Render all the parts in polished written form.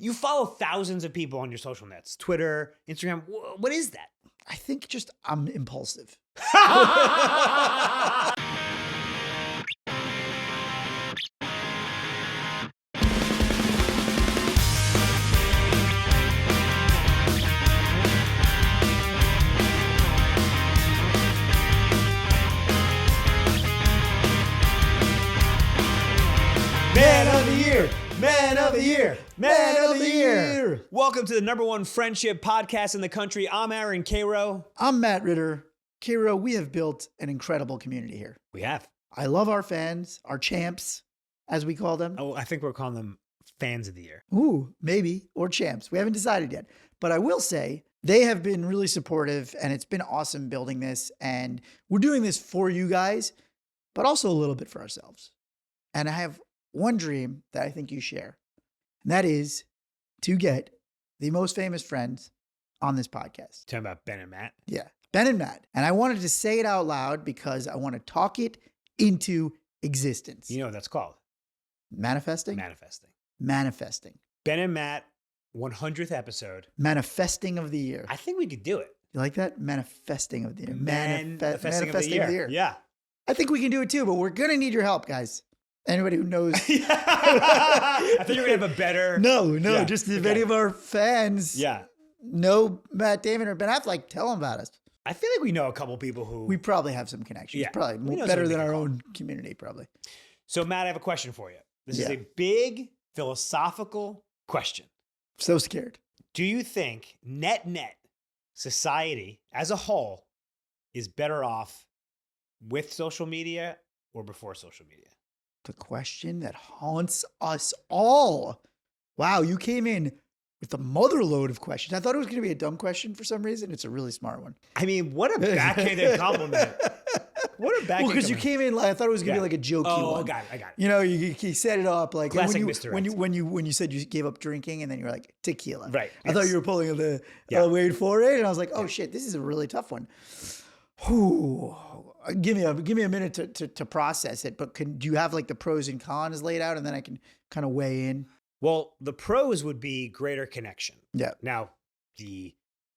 You follow thousands of people on your social nets, Twitter, Instagram. What is that? I think just I'm impulsive. Man of the year, man of the year, man of the year. Welcome to the #1 friendship podcast in the country. I'm Aaron Karo. I'm Matt Ritter. Karo, we have built an incredible community here. We have. I love our fans, our champs, as we call them. Oh, I think we're calling them fans of the year. Ooh, maybe, or champs. We haven't decided yet. But I will say they have been really supportive, and it's been awesome building this. And we're doing this for you guys, but also a little bit for ourselves. And I have one dream that I think you share, and that is to get the most famous friends on this podcast. Talking about Ben and Matt. Yeah, Ben and Matt. And I wanted to say it out loud because I want to talk it into existence. You know what that's called? Manifesting? Manifesting. Manifesting. Ben and Matt, 100th episode. Manifesting of the year. I think we could do it. You like that? Manifesting of the year. Manifesting of the year. Yeah. I think we can do it too, but we're going to need your help, guys. Anybody who knows. I think you're going to have a better. No, yeah. Just if any of our fans know Matt Damon or Ben Affleck, tell them about us. I feel like we know a couple people who. We probably have some connections. Yeah. Probably better than our own community, probably. So, Matt, I have a question for you. This is a big philosophical question. So scared. Do you think net society as a whole is better off with social media or before social media? The question that haunts us all. Wow, you came in with a motherload of questions. I thought it was going to be a dumb question for some reason. It's a really smart one. I mean, what a backhanded compliment. What a backhanded Well, because you came in, I thought it was going to be like a jokey one. Oh, I got it. You know, you set it up like classic when you said you gave up drinking and then you were like tequila. Right. I thought you were pulling the wait for it, and I was like, oh shit, this is a really tough one. Whew. Give me a minute to process it. But do you have like the pros and cons laid out, and then I can kind of weigh in? Well, the pros would be greater connection. Yeah. Now, the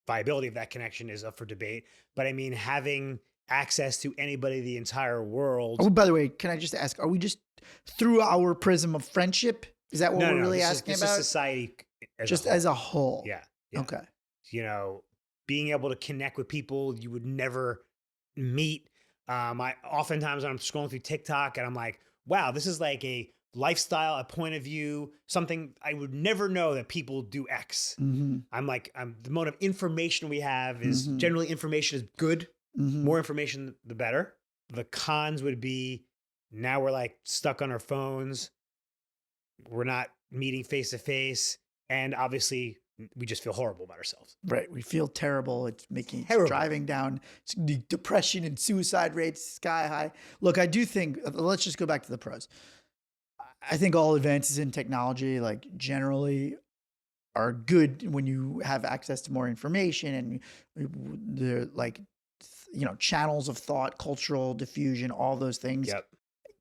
viability of that connection is up for debate. But I mean, having access to anybody, the entire world. Oh, by the way, can I just ask, are we just through our prism of friendship? Is that what we're really asking about? This is society as a whole. Yeah. Okay. You know, being able to connect with people you would never meet. I oftentimes when I'm scrolling through TikTok and I'm like, wow, this is like a lifestyle, a point of view, something I would never know that people do X. Mm-hmm. The amount of information we have is generally information is good. Mm-hmm. More information, the better. The cons would be now we're like stuck on our phones. We're not meeting face to face. And obviously we just feel horrible about ourselves. Right. We feel terrible. It's making driving down. The depression and suicide rates sky high. Look, I do think, let's just go back to the pros. I think all advances in technology, like generally are good when you have access to more information and the like, channels of thought, cultural diffusion, all those things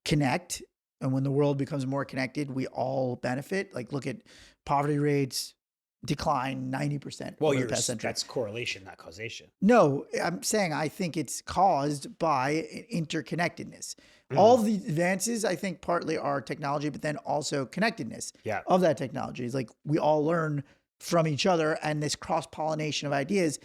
connect. And when the world becomes more connected, we all benefit. Like look at poverty rates decline 90%. Well, that's correlation, not causation. No, I'm saying I think it's caused by interconnectedness. All the advances, I think, partly are technology, but then also connectedness of that technology. It's like we all learn from each other, and this cross-pollination of ideas,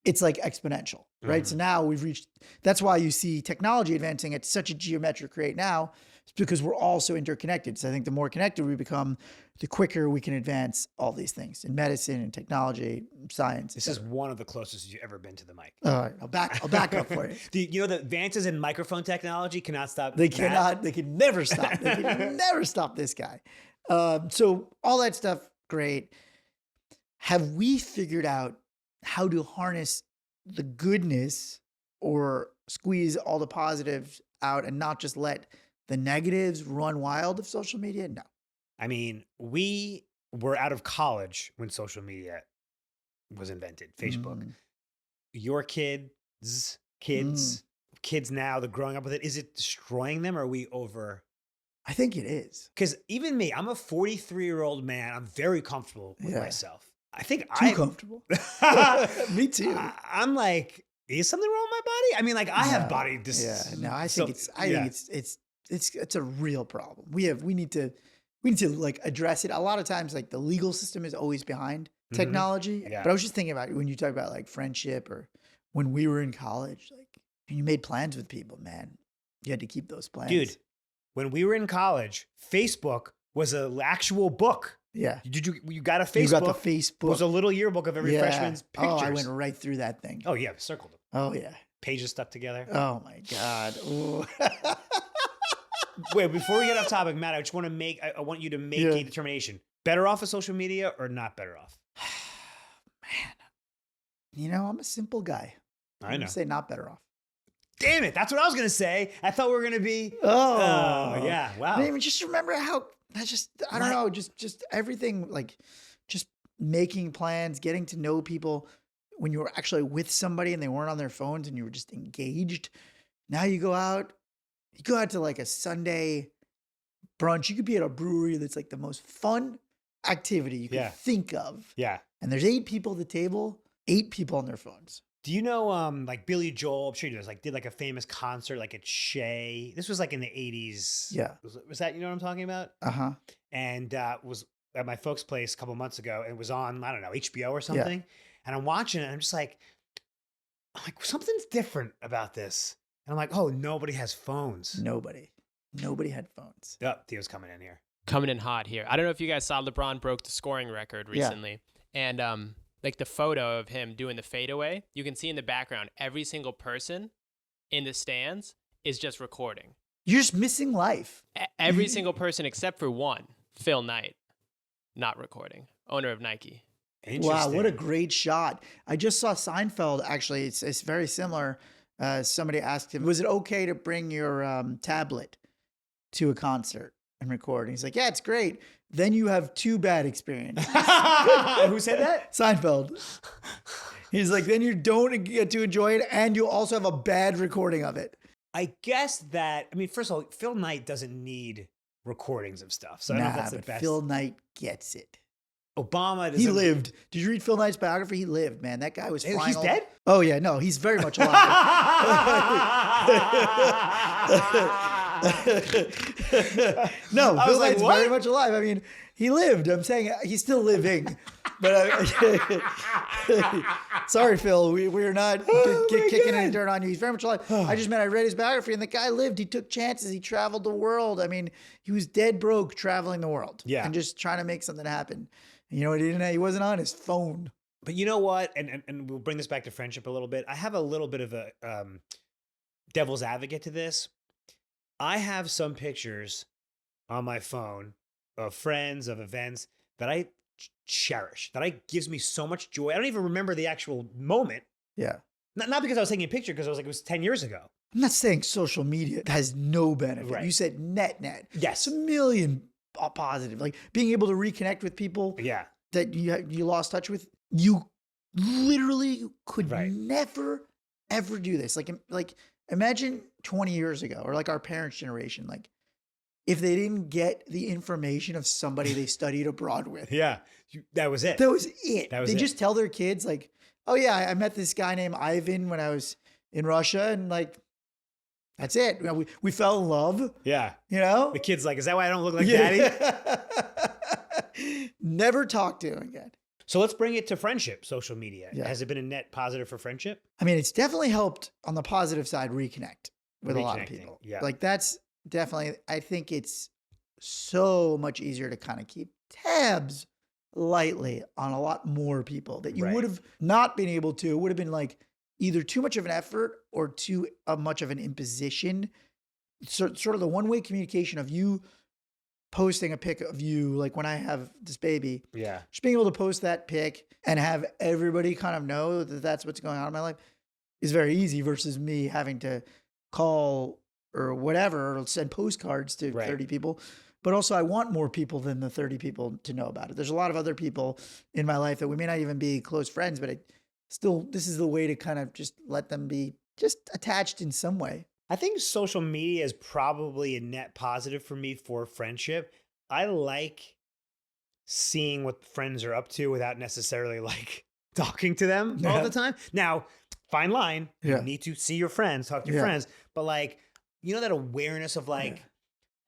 it's like exponential, right? So now we've reached, that's why you see technology advancing at such a geometric rate now. It's because we're all so interconnected. So I think the more connected we become, the quicker we can advance all these things in medicine and technology, science. This is one of the closest you've ever been to the mic. All right, I'll back up for you. The advances in microphone technology cannot stop. They cannot. They can never stop. They can never stop this guy. So all that stuff, great. Have we figured out how to harness the goodness or squeeze all the positives out and not just let the negatives run wild of social media? No. I mean, we were out of college when social media was invented, Facebook. Your kids now, they're growing up with it. Is it destroying them, or are we over I think it is. Because even me, I'm a 43-year-old man. I'm very comfortable with myself. I think Too comfortable. Me too. I'm like, is something wrong with my body? I mean, like I have body no, I think it's a real problem. We need to like address it. A lot of times like the legal system is always behind technology. Yeah. But I was just thinking about when you talk about like friendship or when we were in college, like you made plans with people, man. You had to keep those plans. Dude, when we were in college, Facebook was an actual book. Yeah. You got a Facebook? You got the Facebook. It was a little yearbook of every freshman's pictures. Oh, I went right through that thing. Oh, yeah. Circled them. Oh, yeah. Pages stuck together. Oh, my God. Wait, before we get off topic, Matt, I want you to make a determination. Better off of social media or not better off? Man. You know, I'm a simple guy. I know. Say not better off. Damn it. That's what I was going to say. I thought we were going to be. Oh, yeah. Wow. I mean, just remember how I don't know, just everything, like just making plans, getting to know people when you were actually with somebody and they weren't on their phones and you were just engaged. Now you go out to like a Sunday brunch. You could be at a brewery that's like the most fun activity you could think of. Yeah. And there's 8 people at the table, 8 people on their phones. Do you know, like Billy Joel, I'm sure you know, did like a famous concert like at Shea. This was like in the 80s. Yeah. Was that, you know what I'm talking about? Uh-huh. And was at my folks' place a couple months ago. And it was on, I don't know, HBO or something. And I'm watching it and I'm just like, something's different about this. And I'm like, oh, nobody has phones. Nobody had phones. Oh, Theo's coming in here. Coming in hot here. I don't know if you guys saw LeBron broke the scoring record recently. And like the photo of him doing the fadeaway, you can see in the background, every single person in the stands is just recording. You're just missing life. Every single person except for one, Phil Knight, not recording, owner of Nike. Wow, what a great shot. I just saw Seinfeld, actually. It's very similar. Somebody asked him, was it okay to bring your tablet to a concert and record? And he's like, yeah, it's great. Then you have 2 bad experiences. Who said that? Seinfeld. He's like, then you don't get to enjoy it and you also have a bad recording of it. I guess that, I mean, first of all, Phil Knight doesn't need recordings of stuff. So I don't know if that's the best. Phil Knight gets it. Obama doesn't. He lived. Did you read Phil Knight's biography? He lived, man. That guy was flying. He's dead? Oh, yeah. No, he's very much alive. No, Phil Knight's very much alive. I mean, he lived. I'm saying he's still living. But sorry, Phil, we're not kicking any dirt on you. He's very much alive. I just meant I read his biography, and the guy lived. He took chances. He traveled the world. I mean, he was dead broke traveling the world, and just trying to make something happen. You know, he wasn't on his phone. But you know what? And we'll bring this back to friendship a little bit. I have a little bit of a devil's advocate to this. I have some pictures on my phone of friends, of events that I cherish, that gives me so much joy. I don't even remember the actual moment. Yeah. Not because I was taking a picture, because it was 10 years ago. I'm not saying social media has no benefit. Right. You said net. Yes. It's a million positive. Like being able to reconnect with people that you lost touch with. You literally could never, ever do this. Like imagine 20 years ago, or like our parents' generation, like if they didn't get the information of somebody they studied abroad with. Yeah. That was it. That was it. They just tell their kids like, oh yeah, I met this guy named Ivan when I was in Russia, and like, that's it. We fell in love. Yeah. You know? The kid's like, is that why I don't look like daddy? Never talk to him again. So let's bring it to friendship, social media. Yeah. Has it been a net positive for friendship? I mean, it's definitely helped on the positive side reconnect with a lot of people. Yeah. Like that's definitely, I think it's so much easier to kind of keep tabs lightly on a lot more people that you would have not been able to. It would have been like either too much of an effort or too much of an imposition. Sort of the one-way communication of you posting a pic of you, like when I have this baby, just being able to post that pic and have everybody kind of know that that's what's going on in my life is very easy versus me having to call or whatever, or send postcards to 30 people. But also I want more people than the 30 people to know about it. There's a lot of other people in my life that we may not even be close friends, but this is the way to kind of just let them be just attached in some way. I think social media is probably a net positive for me for friendship. I like seeing what friends are up to without necessarily like talking to them all the time. Now, fine line. You need to see your friends, talk to your friends, but like, that awareness of like,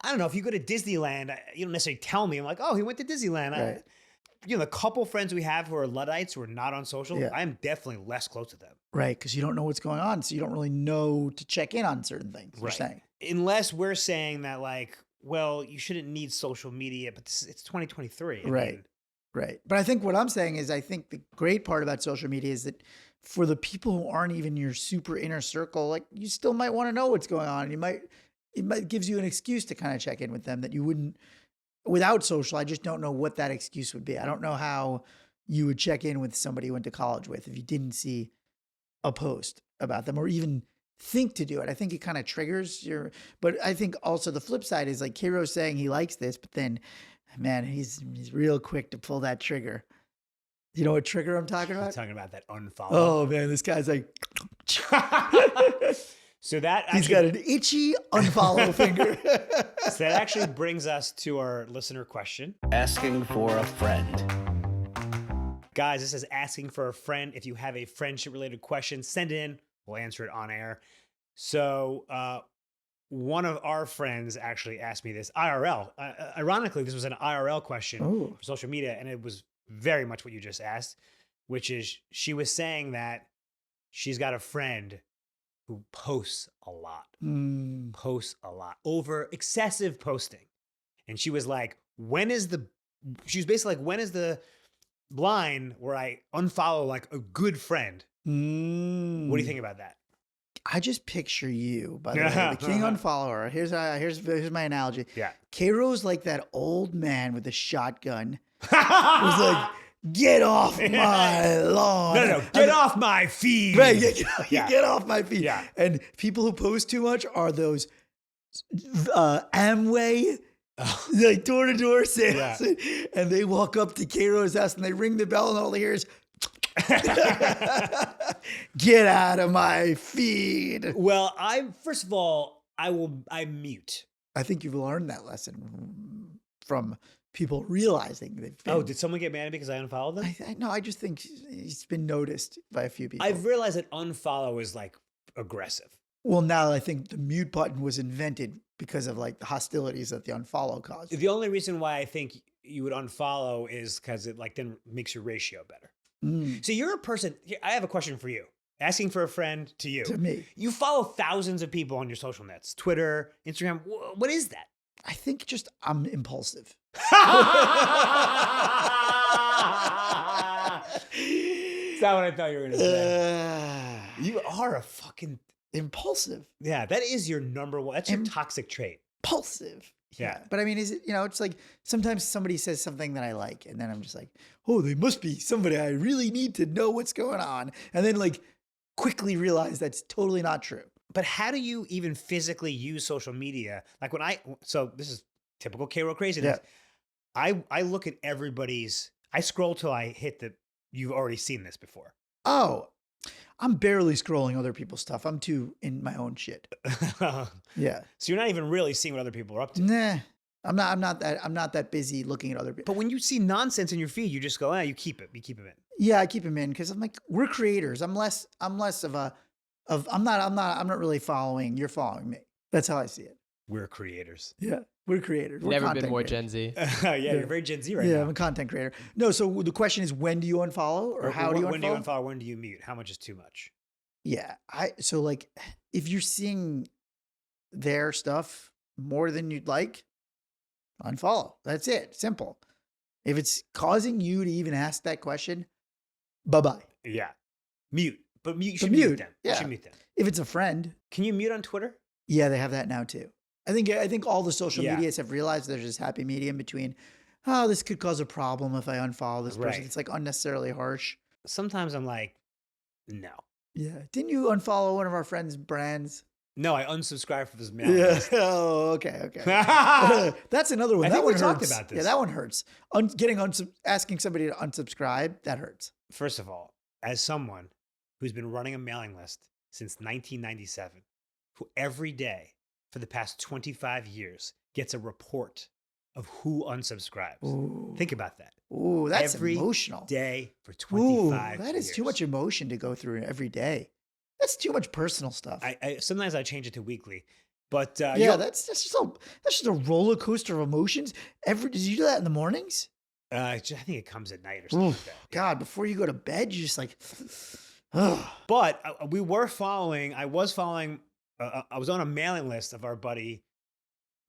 I don't know, if you go to Disneyland, you don't necessarily tell me. I'm like, oh, he went to Disneyland. Right. The couple friends we have who are Luddites who are not on social, I'm definitely less close to them. Right, because you don't know what's going on, so you don't really know to check in on certain things. Right. You're saying. Unless we're saying that like, well, you shouldn't need social media, but it's 2023. Right. But I think what I'm saying is I think the great part about social media is that for the people who aren't even your super inner circle, like you still might want to know what's going on. It might gives you an excuse to kind of check in with them that you wouldn't without social. I just don't know what that excuse would be. I don't know how you would check in with somebody you went to college with if you didn't see a post about them or even think to do it. I think it kind of triggers but I think also the flip side is like Karo's saying he likes this, but then man, he's real quick to pull that trigger. You know what trigger I'm talking about? I'm talking about that unfollow. Oh man, this guy's like so that he's got an itchy unfollow finger. So that actually brings us to our listener question. Asking for a friend. Guys, this is asking for a friend. If you have a friendship related question, send it in. We'll answer it on air. So one of our friends actually asked me this IRL. Ironically, this was an IRL question for social media, and it was very much what you just asked, which is she was saying that she's got a friend who posts a lot, over excessive posting. And she was like, when is the line where I unfollow like a good friend? What do you think about that? I just picture you, by the way, the king unfollower. Here's my analogy. Yeah. Karo's like that old man with a shotgun who's like, get off my lawn. No, get off my feed. Right, get off my feed. Yeah. And people who post too much are those Amway, like door-to-door sales. Yeah. And they walk up to Karo's house and they ring the bell and all they hear is, get out of my feed. Well, I mute. I think you've learned that lesson from people realizing they've been. Oh, did someone get mad at me because I unfollowed them? No, I just think it's been noticed by a few people. I've realized that unfollow is like aggressive. Well, now I think the mute button was invented because of like the hostilities that the unfollow caused. The only reason why I think you would unfollow is because it like then makes your ratio better. So you're a person, I have a question for you. Asking for a friend to you. To me. You follow thousands of people on your social nets, Twitter, Instagram. What is that? I think just I'm impulsive. It's not what I thought you were going to say. You are a fucking... Impulsive. Yeah, that is your number one. That's your toxic trait. Impulsive. Yeah. But I mean, is it, it's like sometimes somebody says something that I like, and then I'm just like, oh, they must be somebody I really need to know what's going on. And then like quickly realize that's totally not true. But how do you even physically use social media? Like so this is typical Karo craziness. Yeah. I look at everybody's, I scroll till I hit you've already seen this before. Oh, I'm barely scrolling other people's stuff. I'm too in my own shit. Yeah. So you're not even really seeing what other people are up to. Nah. I'm not that busy looking at other people. But when you see nonsense in your feed, you just go, you keep it. You keep them in. Yeah, I keep them in because I'm like, we're creators. I'm less I'm not really following. You're following me. That's how I see it. We're creators. Yeah. We're creators. We're Never been more creators. Gen Z. You're very Gen Z right now. Yeah, I'm a content creator. No, so the question is, when do you unfollow or how do you unfollow? When do you unfollow? When do you mute? How much is too much? Yeah. So like, if you're seeing their stuff more than you'd like, unfollow. That's it. Simple. If it's causing you to even ask that question, bye-bye. Yeah. Mute. But you should mute them. Yeah. You should mute them. If it's a friend. Can you mute on Twitter? Yeah, they have that now too. I think all the social medias have realized there's this happy medium between, oh, this could cause a problem if I unfollow this person. It's like unnecessarily harsh. Sometimes I'm like, no. Yeah. Didn't you unfollow one of our friends' brands? No, I unsubscribed for this mail. Yeah. Oh, okay. That's another one. I that think one we hurts. talked about this. Yeah, that one hurts. Asking somebody to unsubscribe, that hurts. First of all, as someone who's been running a mailing list since 1997, who every day for the past 25 years gets a report of who unsubscribes. Ooh. Think about that. Ooh, that's every emotional. Day for Ooh, 25 that is years. too much emotion to go through every day. That's too much personal stuff. Sometimes I change it to weekly, but that's just a roller coaster of emotions. Did you do that in the mornings? I think it comes at night or something like that. God, before you go to bed, you just like. But we were following. I was following. I was on a mailing list of our buddy.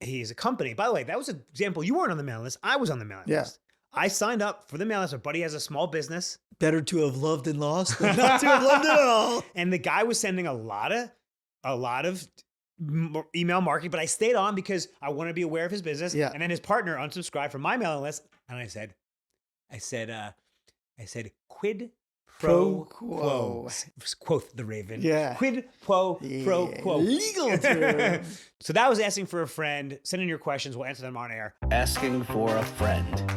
He's a company. By the way, that was an example. You weren't on the mailing list. I was on the mailing list. I signed up for the mailing list. Our buddy has a small business. Better to have loved and lost than not to have loved at all. And the guy was sending a lot of email marketing, but I stayed on because I want to be aware of his business. Yeah. And then his partner unsubscribed from my mailing list, and I said, quid pro quo. Quote the Raven. Yeah. Quid pro quo. Legal term. So that was asking for a friend. Send in your questions. We'll answer them on air. Asking for a friend.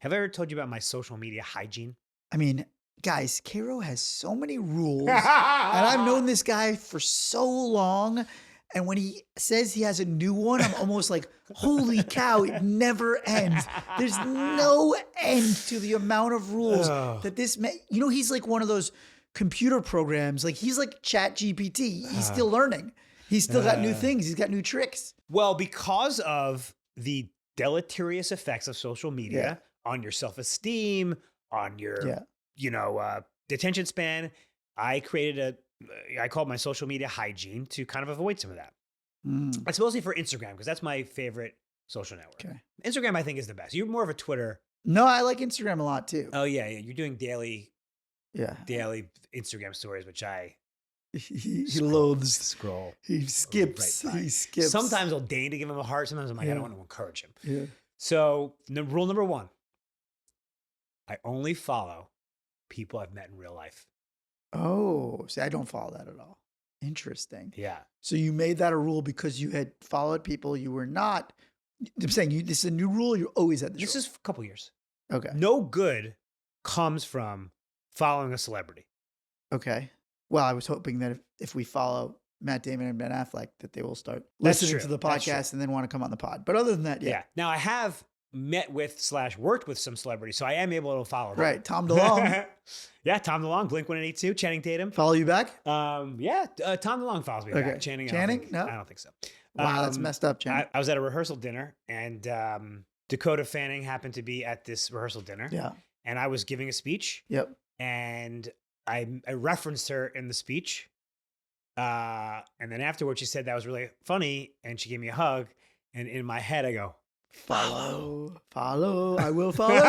Have I ever told you about my social media hygiene? I mean, guys, Karo has so many rules. And I've known this guy for so long. And when he says he has a new one, I'm almost like, holy cow, it never ends. There's no end to the amount of rules that this man, he's like one of those computer programs. Like he's like ChatGPT. He's still learning. He's still got new things. He's got new tricks. Well, because of the deleterious effects of social media on your self-esteem, on your, detention span, I called my social media hygiene to kind of avoid some of that. It's mostly for Instagram because that's my favorite social network. Okay. Instagram, I think, is the best. You're more of a Twitter. No, I like Instagram a lot too. Oh yeah. You're doing daily Instagram stories, which he loathes. Scroll. He skips. Right. He skips. Sometimes I'll deign to give him a heart. Sometimes I'm like, I don't want to encourage him. Yeah. So rule number 1, I only follow people I've met in real life. Oh, see, I don't follow that at all. Interesting. Yeah. So you made that a rule because you had followed people you were not. I'm saying this is a new rule. You always had this. This is a couple years. Okay. No good comes from following a celebrity. Okay. Well, I was hoping that if we follow Matt Damon and Ben Affleck, that they will start That's listening true. to the podcast and then want to come on the pod. But other than that, yeah. Now I have met with / worked with some celebrities, so I am able to follow them. Right. Tom DeLonge. Yeah, Tom DeLonge, Blink-182, Channing Tatum. Follow you back? Tom DeLonge follows me back. Channing? No? I don't think so. Wow, that's messed up, Channing. I was at a rehearsal dinner, and Dakota Fanning happened to be at this rehearsal dinner. Yeah. And I was giving a speech. Yep. And I referenced her in the speech. And then afterwards, she said that was really funny, and she gave me a hug. And in my head, I go, follow, I will follow you.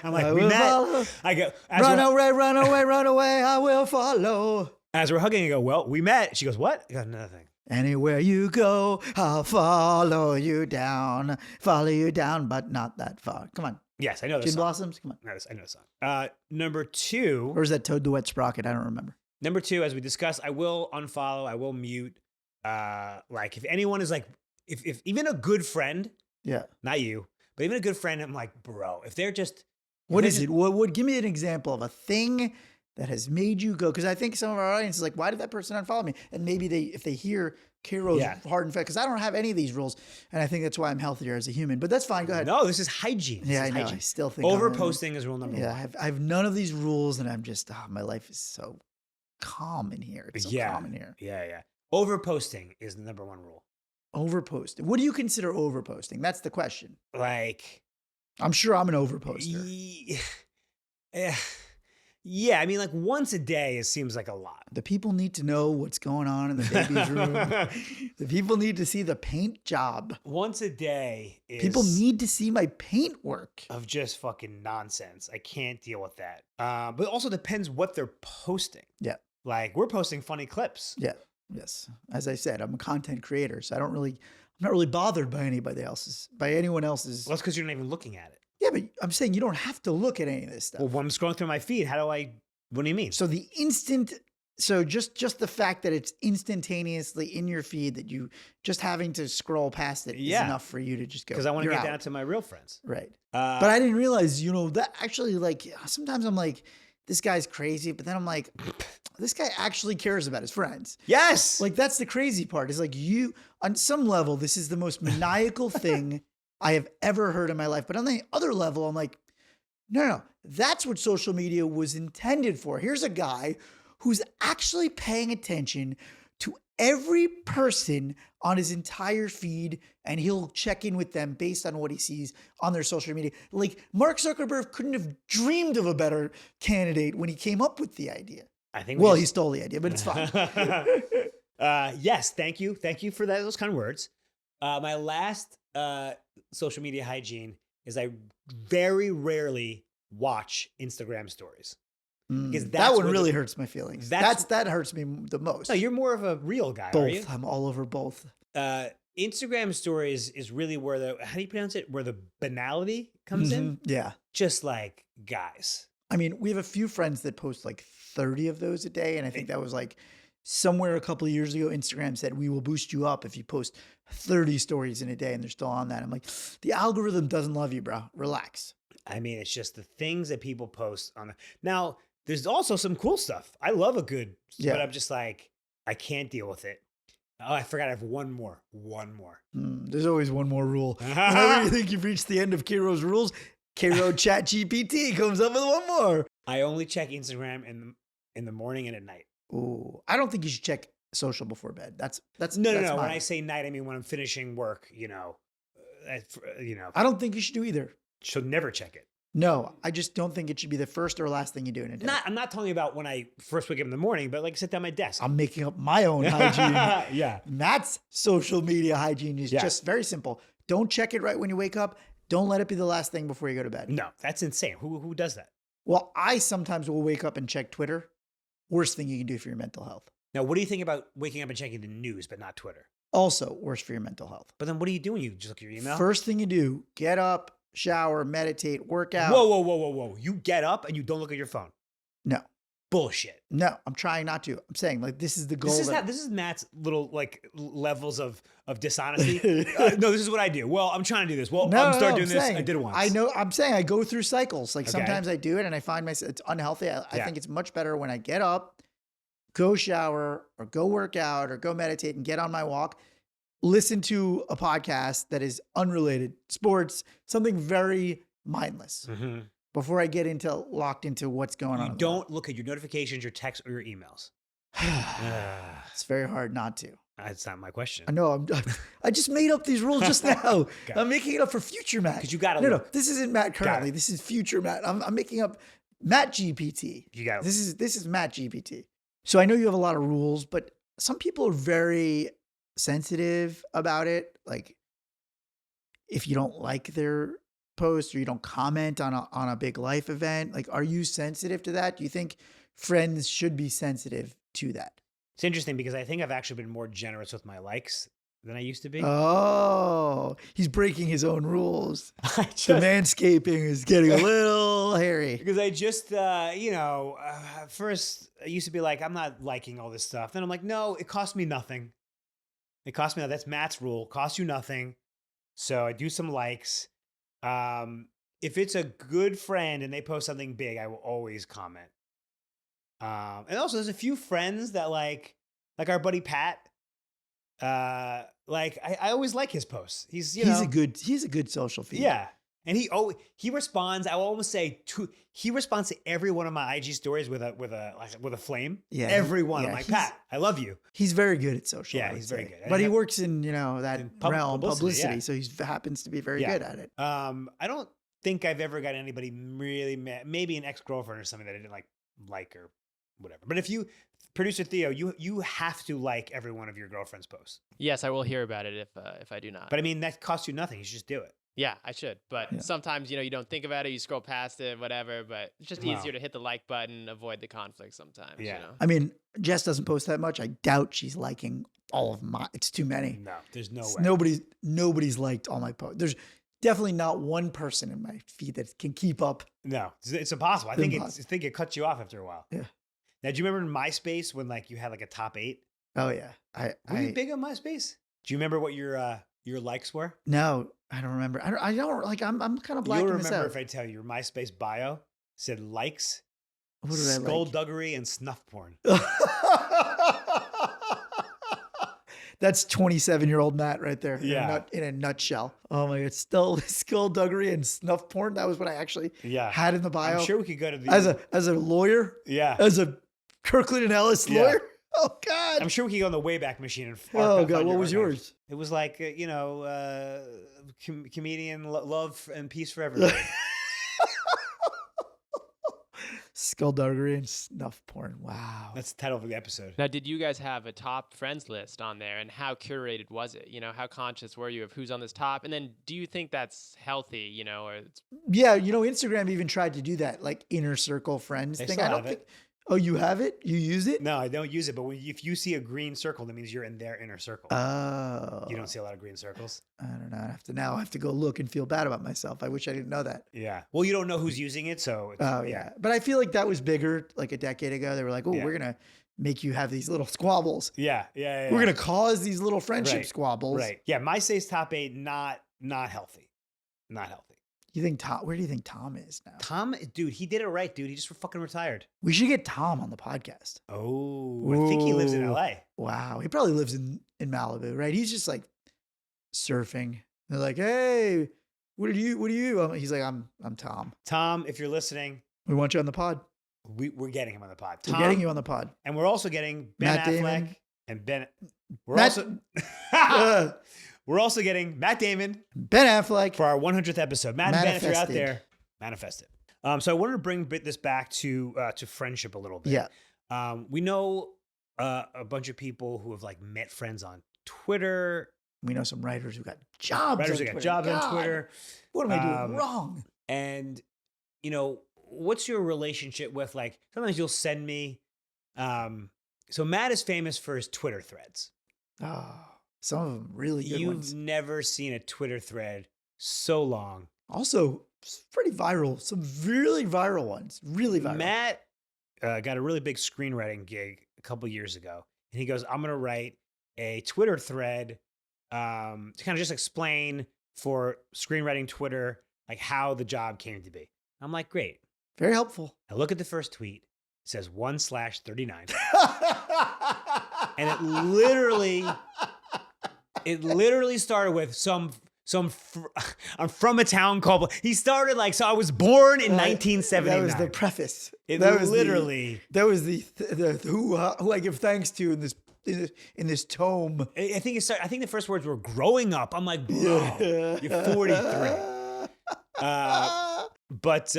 I'm like, we met. Follow. I go, run away, I will follow. As we're hugging, I go, well, we met. She goes, what? I got another thing. Anywhere you go, I'll follow you down, but not that far. Come on. Yes, I know this Gin song. Blossoms, come on. I know the song. Number 2. Or is that Toad the Wet Sprocket? I don't remember. Number 2, as we discussed, I will unfollow, I will mute. Like if anyone is like, if even a good friend, not you, but even a good friend, I'm like, bro, if they're just. What is it? What? Give me an example of a thing that has made you go, because I think some of our audience is like, why did that person unfollow me? And maybe if they hear Karo's hard and fast, because I don't have any of these rules, and I think that's why I'm healthier as a human. But that's fine. Go ahead. No, this is hygiene. I know. I still think overposting is rule number 1. Yeah, I have none of these rules, and I'm just my life is so calm in here. It's so calm in here. Yeah. Overposting is the number 1 rule. Overposting. What do you consider overposting? That's the question. Like, I'm sure I'm an overposter. Yeah, I mean, like once a day, seems like a lot. The people need to know what's going on in the baby's room. The people need to see the paint job. Once a day is... People need to see my paint work. Of just fucking nonsense. I can't deal with that. But it also depends what they're posting. Yeah. Like, we're posting funny clips. Yeah. Yes. As I said, I'm a content creator, so I'm not really bothered by anyone else's. Well, that's because you're not even looking at it. Yeah, but I'm saying you don't have to look at any of this stuff. Well, when I'm scrolling through my feed, what do you mean? So just the fact that it's instantaneously in your feed, that you just having to scroll past it is enough for you to just go. Because I want to get down to my real friends. Right. But I didn't realize, that actually, like, sometimes I'm like, this guy's crazy. But then I'm like, this guy actually cares about his friends. Yes. Like, that's the crazy part is like on some level, this is the most maniacal thing I have ever heard in my life. But on the other level, I'm like, no, that's what social media was intended for. Here's a guy who's actually paying attention to every person on his entire feed, and he'll check in with them based on what he sees on their social media. Like, Mark Zuckerberg couldn't have dreamed of a better candidate when he came up with the idea. I think he stole the idea, but it's fine. Yes, thank you for those kind of words. My last social media hygiene is I very rarely watch Instagram stories. Because that one really hurts my feelings. That hurts me the most. No, you're more of a real guy, both. Are you? I'm all over both. Instagram stories is really where how do you pronounce it? Where the banality comes in? Yeah. Just like, guys. I mean, we have a few friends that post like 30 of those a day. And I think that was like somewhere a couple of years ago, Instagram said, we will boost you up if you post 30 stories in a day. And they're still on that. I'm like, the algorithm doesn't love you, bro. Relax. I mean, it's just the things that people post on. Now, there's also some cool stuff. I love a good, but I'm just like, I can't deal with it. Oh, I forgot I have one more. There's always one more rule. Whenever you think you've reached the end of Karo's rules, Karo Chat GPT comes up with one more. I only check Instagram in the morning and at night. Ooh, I don't think you should check social before bed. That's no. Mine. When I say night, I mean when I'm finishing work. I don't think you should do either. Should never check it. No, I just don't think it should be the first or last thing you do in a day. I'm not talking about when I first wake up in the morning, but like sit down at my desk. I'm making up my own hygiene. Yeah. Matt's social media hygiene is just very simple. Don't check it right when you wake up. Don't let it be the last thing before you go to bed. No, that's insane. Who does that? Well, I sometimes will wake up and check Twitter. Worst thing you can do for your mental health. Now, what do you think about waking up and checking the news, but not Twitter? Also, worse for your mental health. But then what do you do when you just look at your email? First thing you do, get up, shower, meditate, work out. Whoa. You get up and you don't look at your phone. No. Bullshit. No, I'm trying not to. I'm saying like this is the goal. This is Matt's little like levels of dishonesty. No, this is what I do. Well, I'm trying to do this. Well, I'm starting doing this. I did it once. I know. I'm saying I go through cycles. Like sometimes I do it and I find myself it's unhealthy. I think it's much better when I get up, go shower or go work out or go meditate and get on my walk. Listen to a podcast that is unrelated, sports, something very mindless before I get locked into what's going on. You don't look at your notifications, your texts, or your emails. It's very hard not to. That's not my question. I know. I just made up these rules just now. I'm making it up for future Matt. Because you got to. No. This isn't Matt currently. This is future Matt. I'm making up Matt GPT. You got it. This is Matt GPT. So I know you have a lot of rules, but some people are very sensitive about it. Like if you don't like their post or you don't comment on a big life event, like are you sensitive to that? Do you think friends should be sensitive to that? It's interesting because I think I've actually been more generous with my likes than I used to be. Oh, he's breaking his own rules. The manscaping is getting a little hairy. Because I just, first I used to be like, I'm not liking all this stuff. Then I'm like, no, it cost me nothing. That's Matt's rule. Costs you nothing. So I do some likes. If it's a good friend and they post something big, I will always comment. And also there's a few friends that like our buddy Pat. I always like his posts. He's a good social feed. Yeah. And he responds. I will almost say he responds to every one of my IG stories with a flame. Yeah, every one. I'm like, Pat, I love you. He's very good at social. Yeah, he's very good. But he works in that realm, publicity. So he happens to be very good at it. I don't think I've ever got anybody really mad. Maybe an ex-girlfriend or something that I didn't like or whatever. But if you, producer Theo, you have to like every one of your girlfriend's posts. Yes, I will hear about it if I do not. But I mean, that costs you nothing. You should just do it. Yeah, I should. But sometimes, you don't think about it. You scroll past it, whatever. But it's just easier to hit the like button, avoid the conflict sometimes. Yeah. I mean, Jess doesn't post that much. I doubt she's liking all of my. It's too many. No, there's no way. Nobody's liked all my posts. There's definitely not one person in my feed that can keep up. No, it's impossible. I think it cuts you off after a while. Yeah. Now, do you remember in MySpace when you had a top 8? Oh yeah. Were you big on MySpace? Do you remember what your likes were? No, I don't remember. I don't I'm kind of blacking You'll this remember out. if I tell you your MySpace bio said likes What did I like? Skullduggery and snuff porn. That's 27-year-old Matt right there. Yeah. In a nutshell. Oh my God. Still skullduggery and snuff porn. That was what I actually had in the bio. I'm sure we could go to the as a lawyer. Yeah. As a Kirkland and Ellis lawyer. Oh God. I'm sure we could go on the Wayback Machine. And oh God. What was yours? It was like, comedian love and peace for everybody. Skullduggery and snuff porn. Wow. That's the title of the episode. Now, did you guys have a top friends list on there, and how curated was it? How conscious were you of who's on this top? And then do you think that's healthy, or Yeah, Instagram even tried to do that, like inner circle friends thing. I don't think. Oh, you have it? You use it? No, I don't use it. But if you see a green circle, that means you're in their inner circle. Oh. You don't see a lot of green circles? I don't know. I have to go look and feel bad about myself. I wish I didn't know that. Yeah. Well, you don't know who's using it, so. Yeah. But I feel like that was bigger like a decade ago. They were like, we're going to make you have these little squabbles. Yeah. We're going to cause these little friendship squabbles. Right. Yeah. MySpace top 8, not healthy. Not healthy. Where do you think Tom is now? Tom, dude, he did it right, dude. He just fucking retired. We should get Tom on the podcast. Oh, I think he lives in LA. Wow. He probably lives in Malibu, right? He's just like surfing. They're like, hey, what are you? He's like, I'm Tom. Tom, if you're listening, we want you on the pod. We're getting him on the pod. We're getting you on the pod. And we're also getting Ben Matt Affleck Damon. and Ben. We're also getting Matt Damon, Ben Affleck for our 100th episode. Matt and Ben, if you're out there, manifest it. So I wanted to bring this back to friendship a little bit. Yeah. We know a bunch of people who have like met friends on Twitter. We know some writers who got jobs. On Twitter. What am I doing wrong? And what's your relationship with, like, sometimes you'll send me. So Matt is famous for his Twitter threads. Oh. Some of them really good ones. You've never seen a Twitter thread so long. Also, pretty viral. Some really viral ones. Really viral. Matt got a really big screenwriting gig a couple years ago. And he goes, I'm going to write a Twitter thread to kind of just explain for screenwriting Twitter, like how the job came to be. I'm like, great. Very helpful. I look at the first tweet. It says 1/39. And it literally started with I'm from a town called. He started like, so I was born in 1979. That was the preface. That was literally. That was the who I give thanks to in this tome. I think the first words were growing up. I'm like, bro, you're 43. But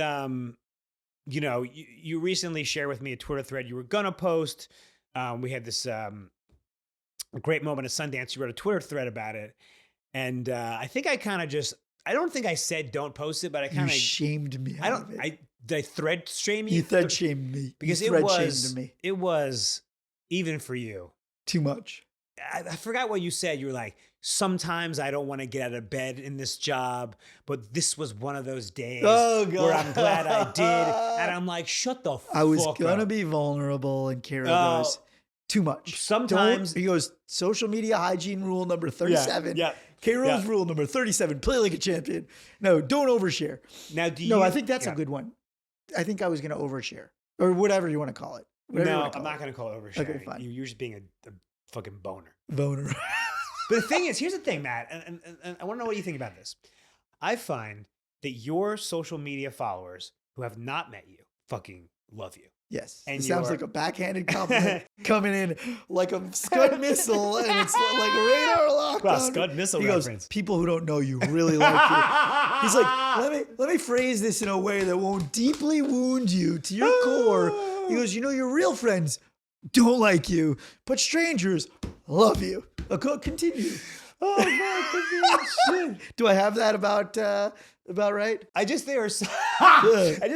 you recently shared with me a Twitter thread you were gonna post. We had this a great moment at Sundance. You wrote a Twitter thread about it. And I think I kind of I don't think I said don't post it, but I kind of shamed me. Did I thread shame you? You thread shamed me. Because it was even for you. Too much. I forgot what you said. You were like, sometimes I don't want to get out of bed in this job, but this was one of those days where I'm glad I did. And I'm like, shut the fuck up. I was going to be vulnerable, and Karo goes, too much. Sometimes. He goes, social media hygiene rule number 37. Yeah. Karo's rule number 37, play like a champion. No, don't overshare. Now, I think that's a good one. I think I was going to overshare, or whatever you want to call it. I'm not going to call it oversharing. Okay, fine. You're just being a fucking boner. Boner. But the thing is, here's the thing, Matt, and I want to know what you think about this. I find that your social media followers who have not met you fucking love you. Yes. And it sounds like a backhanded compliment coming in like a Scud missile, and it's like a radar lock. Well, Scud missile reference. Goes, people who don't know you really like you. He's like, let me phrase this in a way that won't deeply wound you to your core. He goes, your real friends don't like you, but strangers love you. Continue. Oh my God. Do I have that about right? I just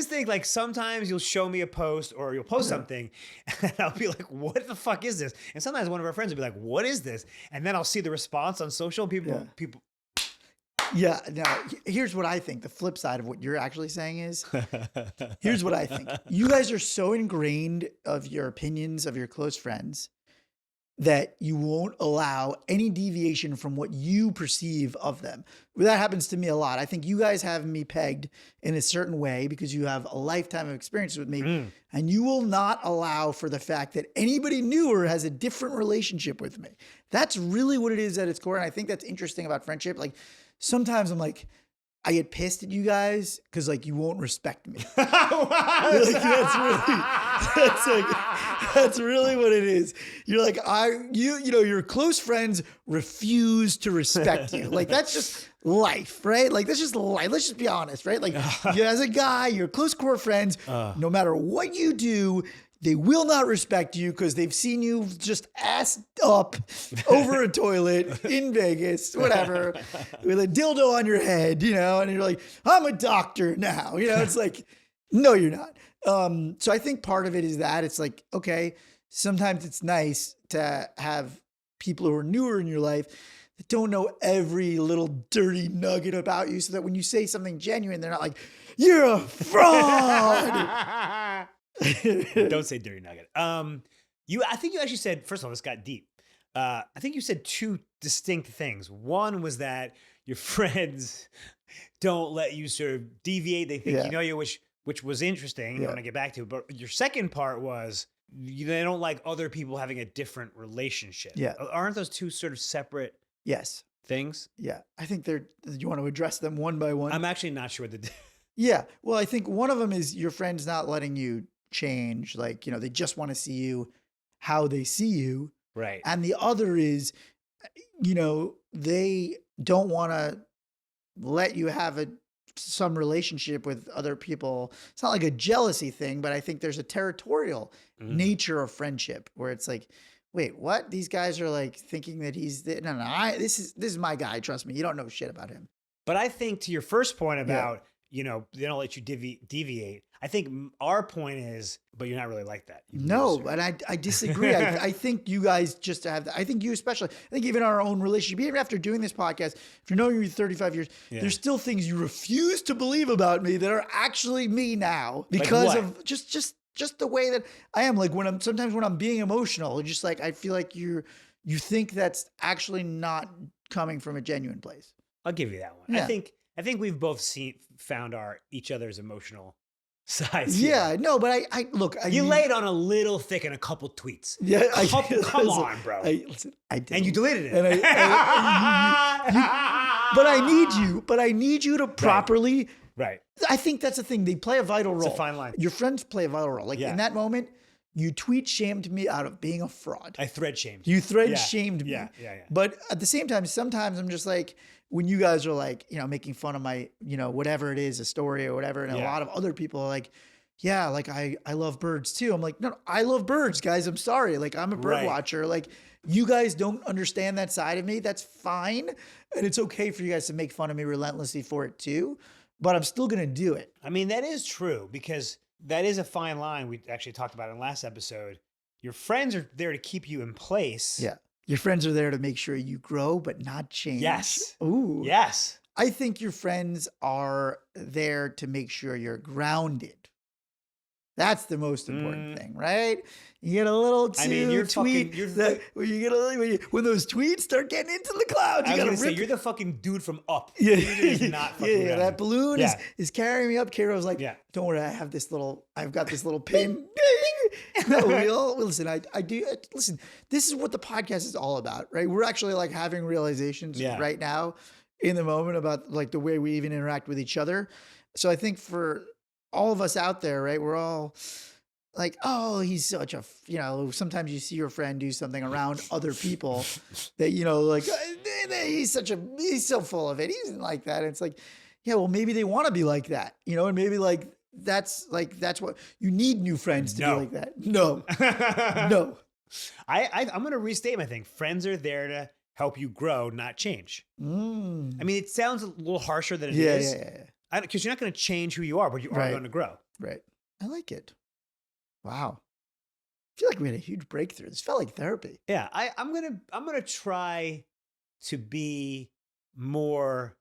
think like sometimes you'll show me a post or you'll post something and I'll be like, what the fuck is this? And sometimes one of our friends will be like, what is this? And then I'll see the response on social. People. Yeah. Now, here's what I think. The flip side of what you're actually saying is, here's what I think. You guys are so ingrained of your opinions of your close friends that you won't allow any deviation from what you perceive of them. That happens to me a lot. I think you guys have me pegged in a certain way because you have a lifetime of experience with me, and you will not allow for the fact that anybody newer has a different relationship with me. That's really what it is at its core. And I think that's interesting about friendship. Like sometimes I'm like, I get pissed at you guys because like you won't respect me. Like, that's really what it is. You're like, your close friends refuse to respect you. Like that's just life, right? Like that's just life. Let's just be honest, right? Like as a guy, your close core friends, no matter what you do, they will not respect you because they've seen you just assed up over a toilet in Vegas, whatever, with a dildo on your head, and you're like, I'm a doctor now. It's like, no, you're not. So I think part of it is that it's like, okay, sometimes it's nice to have people who are newer in your life that don't know every little dirty nugget about you so that when you say something genuine, they're not like, you're a fraud. Don't say dirty nugget. I think you actually said, first of all, this got deep. I think you said two distinct things. One was that your friends don't let you sort of deviate. They think you know you, which was interesting. I want to get back to it. But your second part was they don't like other people having a different relationship. Yeah. Aren't those two sort of separate things? Yeah. I think you want to address them one by one. I'm actually not sure what Yeah. Well, I think one of them is your friend's not letting you change. Like, they just want to see you how they see you. Right. And the other is, they don't want to let you have some relationship with other people. It's not like a jealousy thing, but I think there's a territorial nature of friendship where it's like, wait, what? These guys are like thinking that this is my guy. Trust me. You don't know shit about him. But I think to your first point about, they don't let you deviate. I think our point is, but you're not really like that. No, but I disagree. I think you guys just have that. I think you especially, I think even our own relationship, even after doing this podcast, if you're knowing me 35 years, there's still things you refuse to believe about me that are actually me now because of just the way that I am. Like sometimes when I'm being emotional, just like, I feel like you think that's actually not coming from a genuine place. I'll give you that one. Yeah. I think we've both found each other's emotional sides. Yeah, no, but I look. You laid on a little thick in a couple tweets. Yeah, come on, bro. I did, and you deleted it. And but I need you to properly. Right. I think that's the thing. They play a vital role. It's a fine line. Your friends play a vital role. Like in that moment, you tweet shamed me out of being a fraud. I thread shamed. You thread shamed me. Yeah. But at the same time, sometimes I'm just like, when you guys are like, making fun of my, whatever it is, a story or whatever. And a lot of other people are like, yeah, like I love birds too. I'm like, no, I love birds, guys. I'm sorry. Like I'm a bird watcher. Like you guys don't understand that side of me. That's fine. And it's okay for you guys to make fun of me relentlessly for it too. But I'm still going to do it. I mean, that is true because that is a fine line. We actually talked about it in the last episode. Your friends are there to keep you in place. Yeah. Your friends are there to make sure you grow, but not change. Yes. Ooh. Yes. I think your friends are there to make sure you're grounded. That's the most important thing, right? You get a little tweet when those tweets start getting into the clouds. I was gonna say you're the fucking dude from Up. Yeah, not fucking that balloon is carrying me up. Karo's like, don't worry, I've got this little pin. No, listen. I do. Listen, this is what the podcast is all about, right? We're actually like having realizations right now in the moment about like the way we even interact with each other. So I think for all of us out there, right, we're all like, oh, he's such a, sometimes you see your friend do something around other people that, like, he's so full of it. He isn't like that. And it's like, yeah, well, maybe they want to be like that, and maybe that's what you need new friends to be like that. No, no. I'm going to restate my thing. Friends are there to help you grow, not change. I mean, it sounds a little harsher than it is. Yeah. Because you're not going to change who you are, but you are going to grow. Right. I like it. Wow. I feel like we had a huge breakthrough. This felt like therapy. Yeah. I'm gonna try to be more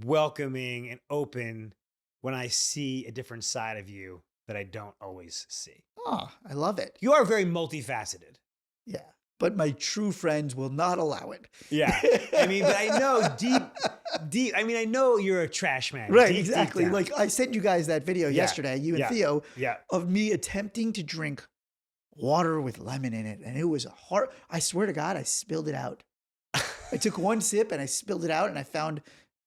welcoming and open when I see a different side of you that I don't always see. Oh, I love it. You are very multifaceted. Yeah. but my true friends will not allow it. Yeah. I mean, but I know deep, I mean, I know you're a trash man. Right, deep exactly. down. Like I sent you guys that video yesterday, you and Theo, Yeah. of me attempting to drink water with lemon in it. And it was hard. I swear to God, I spilled it out. I took one sip and I spilled it out, and I found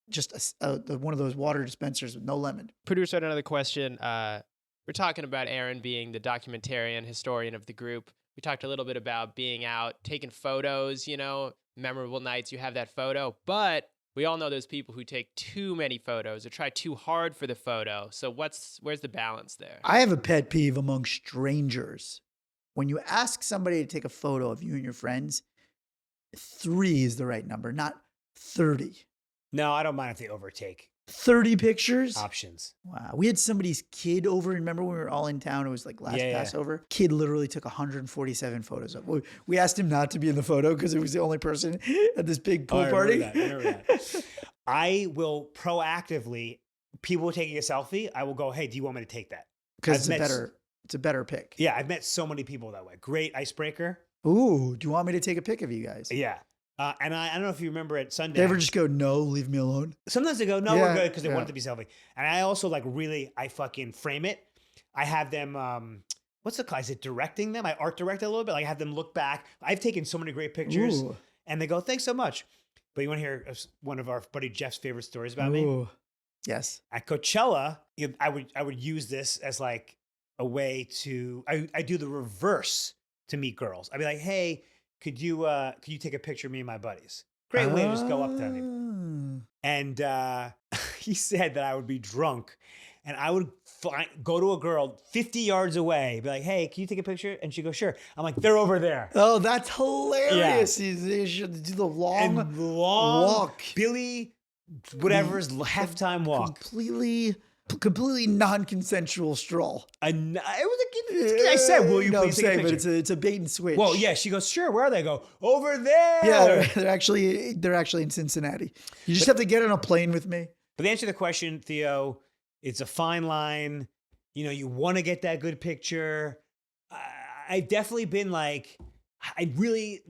just one of those water dispensers with no lemon. Producer had another question. We're talking about Aaron being the documentarian historian of the group. We talked a little bit about being out, taking photos, memorable nights, you have that photo. But we all know those people who take too many photos or try too hard for the photo. So where's the balance there? I have a pet peeve among strangers. When you ask somebody to take a photo of you and your friends, 3 is the right number, not 30. No, I don't mind if they overtake 30 pictures? options. Wow. We had somebody's kid over. Remember when we were all in town? It was like last Passover. Kid literally took 147 photos of. We asked him not to be in the photo because it was the only person at this big pool party. I remember that. I will proactively, people taking a selfie, I will go, hey, do you want me to take that? Because it's a better pick. Yeah, I've met so many people that way. Great icebreaker. Ooh, do you want me to take a pic of you guys? Yeah. And I don't know if you remember at Sunday. They ever just go, no, leave me alone? Sometimes they go, no, we're good, because they want it to be selfie. And I also I fucking frame it. I have them, what's the class? Is it directing them? I art direct a little bit. Like I have them look back. I've taken so many great pictures. Ooh. And they go, thanks so much. But you want to hear one of our buddy Jeff's favorite stories about me? Yes. At Coachella, I would use this as like a way to, I do the reverse to meet girls. I'd be like, hey, could you take a picture of me and my buddies? Great way to just go up to them. And he said that I would be drunk and I would go to a girl 50 yards away, be like, hey, can you take a picture? And she'd go, sure. I'm like, they're over there. Oh, that's hilarious. Yeah. You should do the long walk. Billy, whatever's halftime walk. Completely non-consensual stroll. It was I said, will you please take a picture? But it's a bait and switch. Well, yeah, she goes, sure, where are they? I go, over there. Yeah, they're actually in Cincinnati. You just have to get on a plane with me. But to answer the question, Theo, it's a fine line. You want to get that good picture. I've definitely been like, I really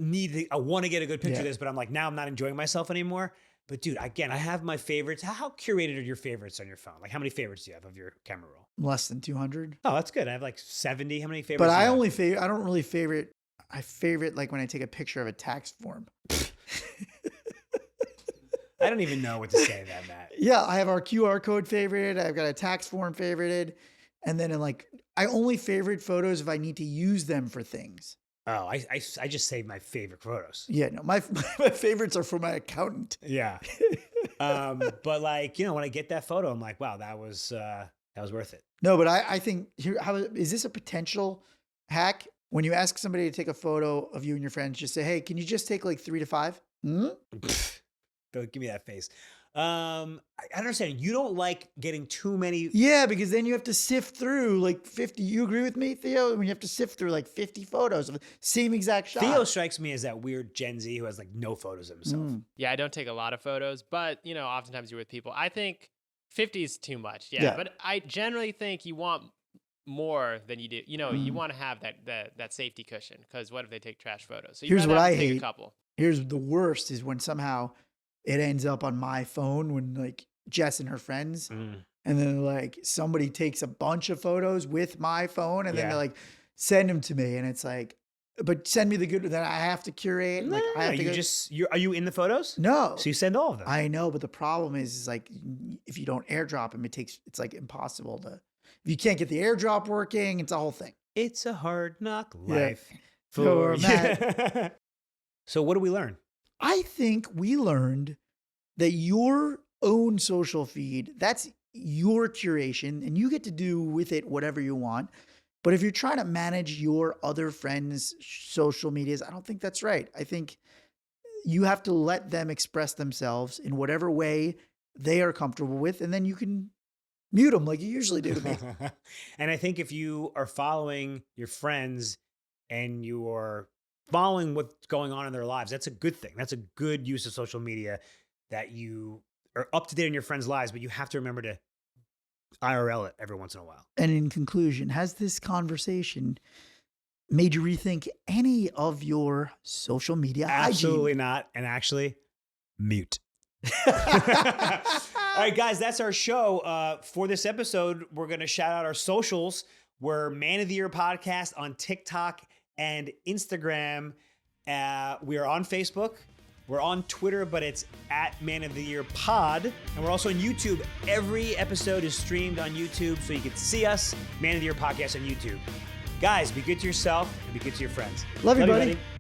I want to get a good picture of this, but I'm like, now I'm not enjoying myself anymore. But dude, again, I have my favorites. How curated are your favorites on your phone? Like how many favorites do you have of your camera roll? Less than 200. Oh, that's good. I have like 70. How many favorites? But I don't really favorite. I favorite like when I take a picture of a tax form. I don't even know what to say about that. Yeah, I have our QR code favorited. I've got a tax form favorited. And then I only favorite photos if I need to use them for things. Oh, I just saved my favorite photos. Yeah, no, my favorites are for my accountant. Yeah. But when I get that photo, I'm like, wow, that was worth it. No, but I think is this a potential hack? When you ask somebody to take a photo of you and your friends, just say, hey, can you just take like 3 to 5? Don't give me that face. I understand. You don't like getting too many. Yeah, because then you have to sift through like 50. You agree with me, Theo? When you have to sift through like 50 photos of the same exact shot. Theo strikes me as that weird Gen Z who has like no photos of himself. Yeah, I don't take a lot of photos, but oftentimes you're with people. I think 50 is too much. Yeah, but I generally think you want more than you do. You want to have that safety cushion because what if they take trash photos? So here's what I hate. A couple. Here's the worst is when somehow it ends up on my phone when like Jess and her friends, and then like somebody takes a bunch of photos with my phone, and then they like send them to me, and it's like, but send me the good. Then I have to curate. No, I have to are you in the photos? No. So you send all of them. I know, but the problem is like if you don't airdrop them, it's like impossible to. If you can't get the airdrop working, it's a whole thing. It's a hard knock life for Matt. So what do we learn? I think we learned that your own social feed, that's your curation, and you get to do with it whatever you want. But if you're trying to manage your other friends' social medias, I don't think that's right. I think you have to let them express themselves in whatever way they are comfortable with, and then you can mute them like you usually do to me. And I think if you are following your friends and you are following what's going on in their lives, that's a good thing. That's a good use of social media, that you are up to date in your friends' lives, but you have to remember to IRL it every once in a while. And in conclusion, has this conversation made you rethink any of your social media Absolutely hygiene? not. And actually, mute. All right, guys, that's our show. For this episode, we're going to shout out our socials. We're Man of the Year Podcast on TikTok and Instagram. We are on Facebook. We're on Twitter, but it's at Man of the Year Pod. And we're also on YouTube. Every episode is streamed on YouTube, so you can see us, Man of the Year Podcast on YouTube. Guys, be good to yourself and be good to your friends. Love you, buddy.